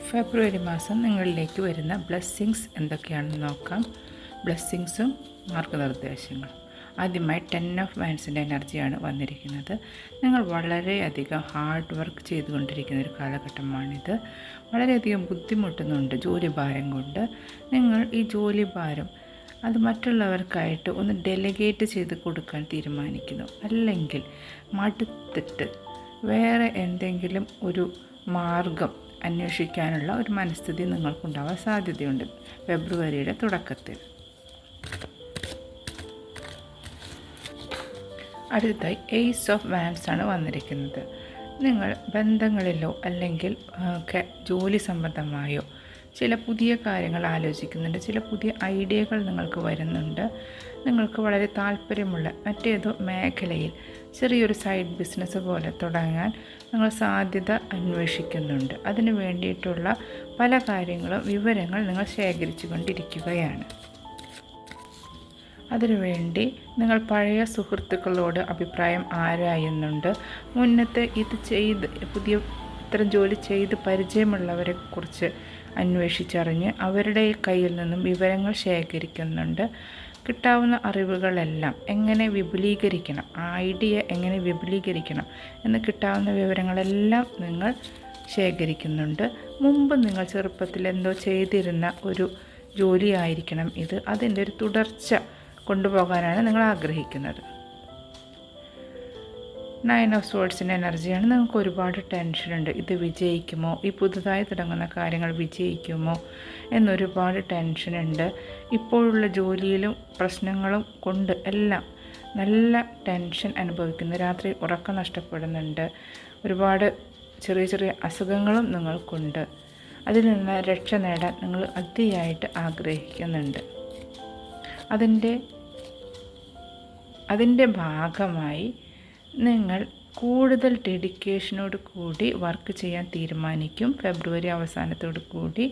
ഫെബ്രുവരി മാസം നിങ്ങളിലേക്ക് വരുന്ന ബ്ലെസ്സിങ്സ് എന്തൊക്കെയാണെന്ന് നോക്കാം. ബ്ലെസ്സിങ്സും മാർഗനിർദ്ദേശങ്ങളും. ആദ്യമായി 10 ഓഫ് വാൻസിൻ്റെ എനർജിയാണ് വന്നിരിക്കുന്നത്. നിങ്ങൾ വളരെയധികം ഹാർഡ് വർക്ക് ചെയ്തുകൊണ്ടിരിക്കുന്ന ഒരു കാലഘട്ടമാണിത്. വളരെയധികം ബുദ്ധിമുട്ടുന്നുണ്ട് ജോലി ഭാരം കൊണ്ട്. നിങ്ങൾ ഈ ജോലി ഭാരം അത് മറ്റുള്ളവർക്കായിട്ട് ഒന്ന് ഡെലിഗേറ്റ് ചെയ്ത് കൊടുക്കാൻ തീരുമാനിക്കുന്നു. അല്ലെങ്കിൽ മടുത്തിട്ട് വേറെ എന്തെങ്കിലും ഒരു മാർഗം അന്വേഷിക്കാനുള്ള ഒരു മനസ്ഥിതി നിങ്ങൾക്കുണ്ടാവാൻ സാധ്യതയുണ്ട് ഫെബ്രുവരിയുടെ തുടക്കത്തിൽ. അടുത്തതായി ഏസ് ഓഫ് വാൻസ് ആണ് വന്നിരിക്കുന്നത്. നിങ്ങൾ ബന്ധങ്ങളിലോ അല്ലെങ്കിൽ ജോലി സംബന്ധമായോ ചില പുതിയ കാര്യങ്ങൾ ആലോചിക്കുന്നുണ്ട്. ചില പുതിയ ഐഡിയകൾ നിങ്ങൾക്ക് വരുന്നുണ്ട്. നിങ്ങൾക്ക് വളരെ താല്പര്യമുള്ള മറ്റേതോ മേഖലയിൽ ചെറിയൊരു സൈഡ് ബിസിനസ് പോലെ തുടങ്ങാൻ നിങ്ങൾ സാധ്യത അന്വേഷിക്കുന്നുണ്ട്. അതിനു വേണ്ടിയിട്ടുള്ള പല കാര്യങ്ങളും വിവരങ്ങൾ നിങ്ങൾ ശേഖരിച്ചു കൊണ്ടിരിക്കുകയാണ്. അതിനുവേണ്ടി നിങ്ങൾ പഴയ സുഹൃത്തുക്കളോട് അഭിപ്രായം ആരായുന്നുണ്ട്. മുന്നത്തെ ഇത്തരം ജോലി ചെയ്ത് പരിചയമുള്ളവരെ കുറിച്ച് അന്വേഷിച്ചറിഞ്ഞ് അവരുടെ കയ്യിൽ നിന്നും വിവരങ്ങൾ ശേഖരിക്കുന്നുണ്ട്. കിട്ടാവുന്ന അറിവുകളെല്ലാം എങ്ങനെ വിപുലീകരിക്കണം, ഐഡിയ എങ്ങനെ വിപുലീകരിക്കണം എന്ന് കിട്ടാവുന്ന വിവരങ്ങളെല്ലാം നിങ്ങൾ ശേഖരിക്കുന്നുണ്ട്. മുമ്പ് നിങ്ങൾ ചെറുപ്പത്തിൽ എന്തോ ചെയ്തിരുന്ന ഒരു ജോലിയായിരിക്കണം ഇത്. അതിൻ്റെ ഒരു തുടർച്ച കൊണ്ടുപോകാനാണ് നിങ്ങൾ ആഗ്രഹിക്കുന്നത്. 9 ഓഫ് സോർഡ്സിൻ്റെ എനർജിയാണ്. നിങ്ങൾക്ക് ഒരുപാട് ടെൻഷനുണ്ട്. ഇത് വിജയിക്കുമോ, ഈ പുതുതായി തുടങ്ങുന്ന കാര്യങ്ങൾ വിജയിക്കുമോ എന്നൊരുപാട് ടെൻഷനുണ്ട്. ഇപ്പോഴുള്ള ജോലിയിലും പ്രശ്നങ്ങളും കൊണ്ട് എല്ലാം നല്ല ടെൻഷൻ അനുഭവിക്കുന്നു. രാത്രി ഉറക്കം നഷ്ടപ്പെടുന്നുണ്ട്. ഒരുപാട് ചെറിയ ചെറിയ അസുഖങ്ങളും നിങ്ങൾക്കുണ്ട്. അതിൽ നിന്ന് രക്ഷ നേടാൻ നിങ്ങൾ അതിയായിട്ട് ആഗ്രഹിക്കുന്നുണ്ട്. അതിൻ്റെ ഭാഗമായി നിങ്ങൾ കൂടുതൽ ഡെഡിക്കേഷനോട് കൂടി വർക്ക് ചെയ്യാൻ തീരുമാനിക്കും. ഫെബ്രുവരി അവസാനത്തോടു കൂടി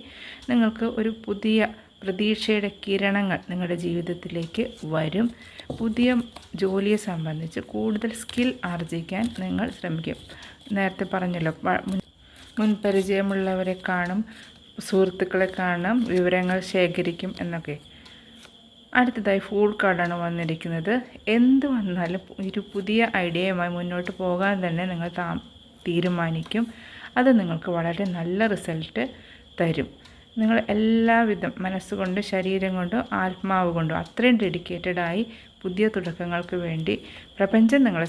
നിങ്ങൾക്ക് ഒരു പുതിയ പ്രതീക്ഷയുടെ കിരണങ്ങൾ നിങ്ങളുടെ ജീവിതത്തിലേക്ക് വരും. പുതിയ ജോലിയെ സംബന്ധിച്ച് കൂടുതൽ സ്കിൽ ആർജിക്കാൻ നിങ്ങൾ ശ്രമിക്കും. നേരത്തെ പറഞ്ഞല്ലോ, മുൻപരിചയമുള്ളവരെ കാണും, സുഹൃത്തുക്കളെ കാണും, വിവരങ്ങൾ ശേഖരിക്കും എന്നൊക്കെ. അടുത്തതായി ഫൂൾ കാർഡാണ് വന്നിരിക്കുന്നത്. എന്ത് വന്നാലും ഒരു പുതിയ ഐഡിയയുമായി മുന്നോട്ട് പോകാൻ തന്നെ നിങ്ങൾ തീരുമാനിക്കും. അത് നിങ്ങൾക്ക് വളരെ നല്ല റിസൾട്ട് തരും. നിങ്ങൾ എല്ലാവിധം മനസ്സുകൊണ്ട്, ശരീരം കൊണ്ടും ആത്മാവ് കൊണ്ടും അത്രയും ഡെഡിക്കേറ്റഡായി പുതിയ തുടക്കങ്ങൾക്ക് വേണ്ടി പ്രപഞ്ചം നിങ്ങളെ